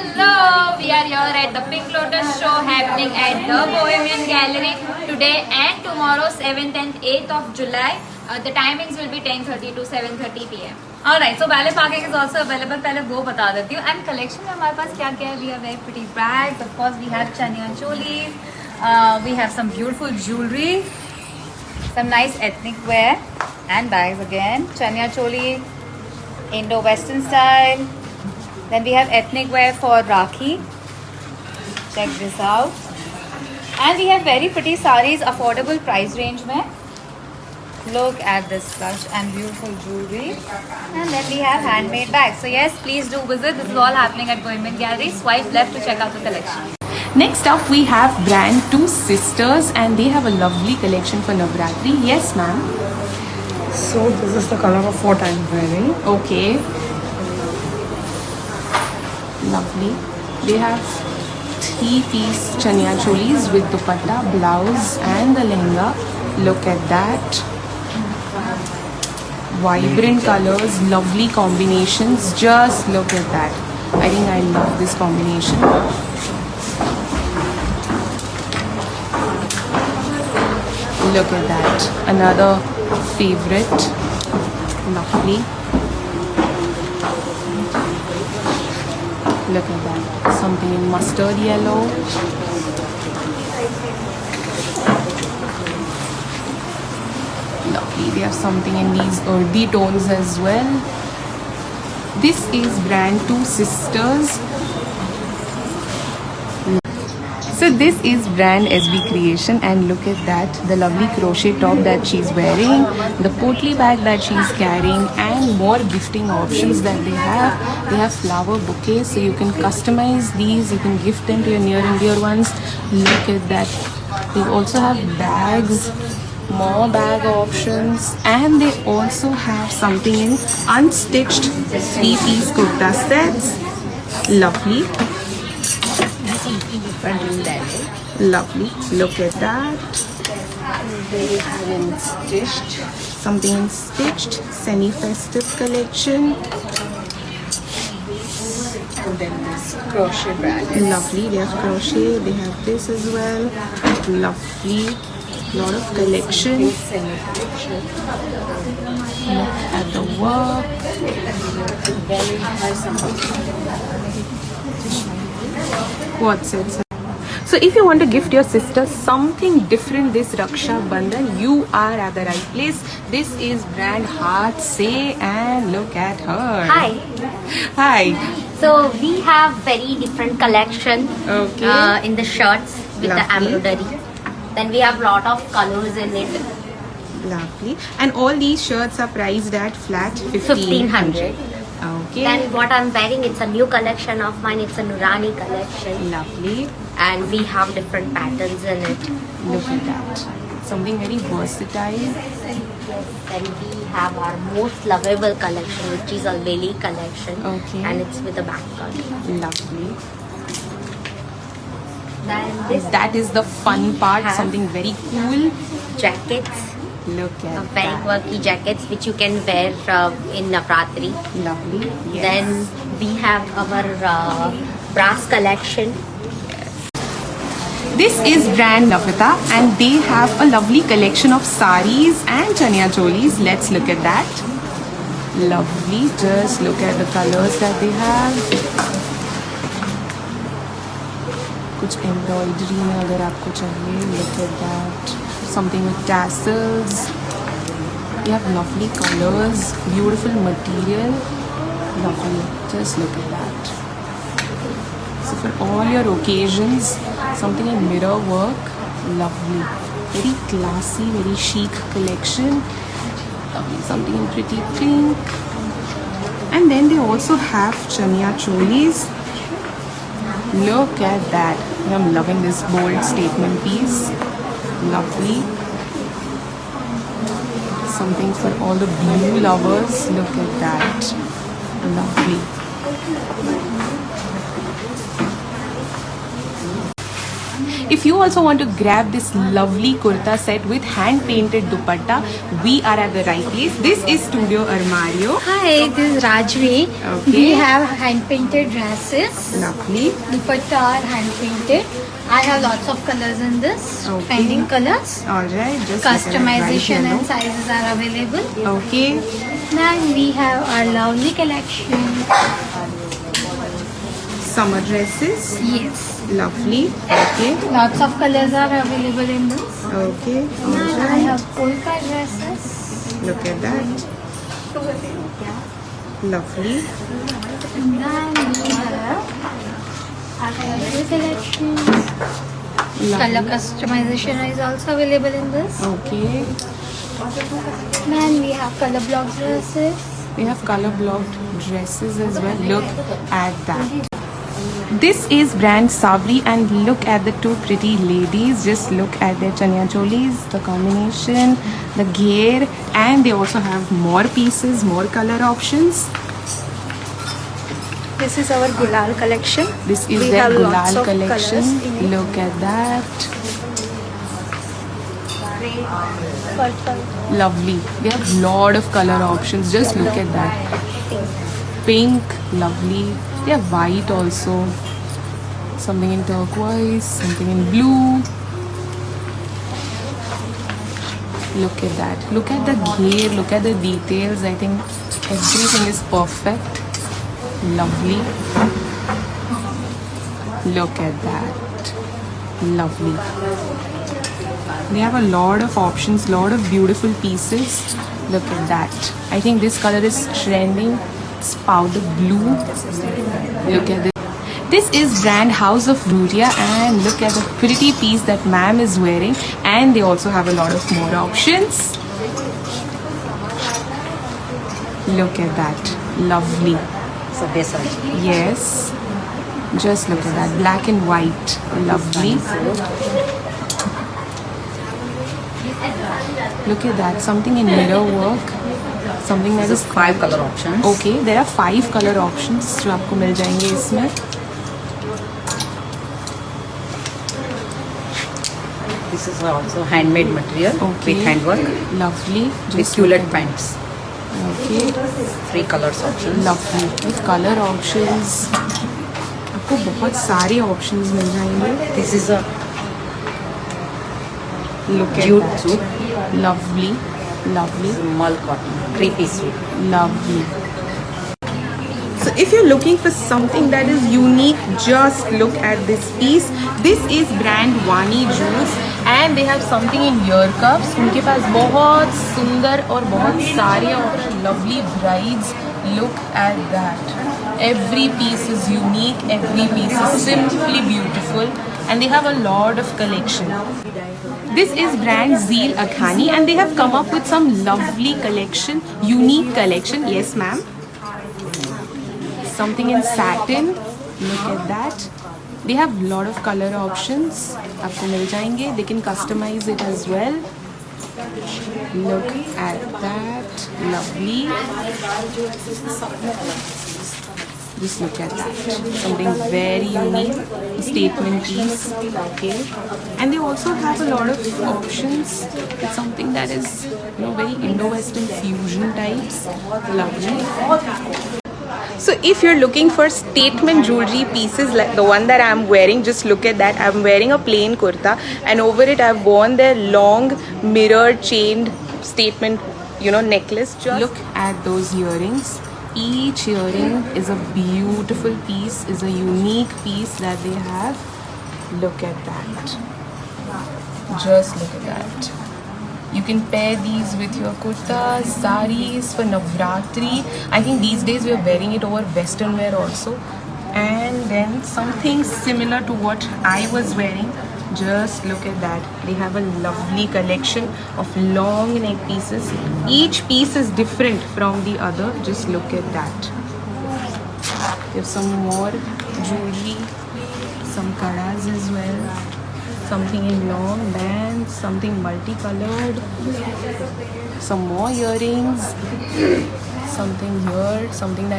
Hello, we are here at the Pink Lotus show happening at the Bohemian Gallery today and tomorrow 7th and 8th of July. The timings will be 10:30 to 7:30 p.m. Alright, so ballet parking is also available. पहले वो बता देती हूँ. And collection में हमारे पास क्या क्या है? We have very pretty bags. Of course, we have chaniya cholis. We have some beautiful jewelry, some nice ethnic wear, and bags again. Chaniya choli, Indo-Western style. Then we have ethnic wear for Rakhi. Check this out. And we have very pretty sarees, affordable price range mein. Look at this plush and beautiful jewelry. And then we have handmade bags. So yes, please do visit. This is all happening at Bohemian Gallery. Swipe left to check out the collection. Next up we have brand Two Sisters and they have a lovely collection for Navratri. Yes ma'am. So this is the color of what I'm wearing. Okay. Lovely. They have 3-piece chaniya cholis with dupatta, blouse and the lehenga. Look at that. Vibrant colors, lovely combinations. Just look at that. I think I love this combination. Look at that. Another favorite. Lovely. Look at that. Something in mustard yellow. Lovely. We have something in these earthy tones as well. This is brand Two Sisters. So this is brand SB Creation and look at that, the lovely crochet top that she's wearing, the potli bag that she's carrying and more gifting options that they have. They have flower bouquets so you can customize these, you can gift them to your near and dear ones. Look at that. They also have bags, more bag options and they also have something in unstitched 3-piece kurta sets. Lovely. Lovely. Look at that. They have in stitched. Something in stitched. Semi-festive collection. And then this crochet bag. Lovely. They have crochet. They have this as well. Lovely. Lot of collection. Look at the work. What's it? So if you want to gift your sister something different this Raksha Bandhan, you are at the right place. This is brand Heart Say and look at her. Hi. Hi. So we have very different collection in the shirts with the Lovely. embroidery. Then we have lot of colors in it. Lovely. And all these shirts are priced at flat 1500. Okay. Then what I'm wearing, it's a new collection of mine. It's a Nurani collection. Lovely. And we have different patterns in it. Look at that. Something very versatile. Then we have our most lovable collection, which is a Lily collection. Okay. And it's with a back cut. Lovely. Then this That is the fun part. Have- Something very cool. jackets. Look at Very that. quirky jackets which you can wear in Navratri. Lovely. Yes. Then we have our brass collection. This is brand Lavita and they have a lovely collection of saris and chaniya cholis. Let's look at that. Lovely. Just look at the colors that they have. कुछ embroidery में अगर आपको चाहिए, look at that. Something with tassels. You have lovely colors, beautiful material. Lovely. Just look at that. So for all your occasions, something in mirror work, lovely. Very classy, very chic collection. Lovely. Something in pretty pink. And then they also have chaniya cholis. Look at that. I'm loving this bold statement piece. Lovely. Something for all the blue lovers. Look at that. Lovely. If you also want to grab this lovely kurta set with hand painted dupatta, we are at the right place. This is Studio Armario. Hi, this is Rajvi. Okay. We have hand painted dresses. Lovely. Dupatta are hand painted. I have lots of colors in this. Okay. Trending colors. Alright, just look at it, Customization bright and sizes are available. yellow. Okay. Then we have our lovely collection. Summer dresses. Yes. Lovely. Okay. Lots of colors are available in this. Okay. Then I Alright. have polka dresses. Look at that. Lovely. And then we have our colorful collections. Color Lovely. customization is also available in this. Okay. Then we have color block dresses. We have color blocked dresses as well. Look at that. This is brand Savri, and look at the two pretty ladies. Just look at their chaniya cholis, the combination, the gear, and they also have more pieces, more color options. This is our Gulal collection. This is We their have lots Gulal of collection. colors in it. Look at that. Purple. Lovely. They have lot of color options. Just look at that. Pink, lovely. They have white also. Something in turquoise, something in blue. Look at that. Look at the gear, look at the details. I think everything is perfect. Lovely. Look at that. Lovely. They have a lot of options, lot of beautiful pieces. Look at that. I think this color is trending. It's powder blue. Look at this. This is brand House of Ruria, and look at the pretty piece that ma'am is wearing, and they also have a lot of more options. Look at that. Lovely. Yes. Just look at that. Black and white. Lovely. Look at that. Something in mirror work. Something that is 5 color options. Okay, there are 5 color options जो आपको मिल जाएंगे इसमें. This is also handmade material Okay. with handwork Lovely. with Just culotte look at pants. that. Okay. 3 colors options. Lovely. With color options. आपको बहुत सारे options मिल जाएंगे. This is a Look at jute that. suit. Lovely. Lovely. Mull cotton. 3-piece suit. Lovely. So if you're looking for something that is unique, just look at this piece. This is brand Wani Jewels, and they have something in ear cuffs. उनके पास बहुत सुंदर और बहुत सारे और lovely brides. Look at that. Every piece is unique. Every piece is simply beautiful, and they have a lot of collection. This is brand Zeel Akhani, and they have come up with some lovely collection, unique collection. Yes, ma'am. Something in satin. Look at that. They have lot of color options. आपको मिल जाएंगे. They can customize it as well. Look at that. Lovely. Just look at that. Something very unique. A statement piece. Okay. And they also have a lot of options. It's something that is, very Indo-Western fusion types. Lovely. So if you're looking for statement jewelry pieces like the one that I'm wearing, just look at that. I'm wearing a plain kurta, and over it I've worn their long mirrored chained statement, necklace. Just look at those earrings. Each earring is a beautiful piece, is a unique piece that they have. Look at that. Just look at that. You can pair these with your kurtas, saris for Navratri. I think these days we are wearing it over western wear also. And then something similar to what I was wearing. Just look at that. They have a lovely collection of long neck pieces. Each piece is different from the other. Just look at that. There's some more jewelry, some kadas as well. Something in long bands, something multicolored, some more earrings, something here, something that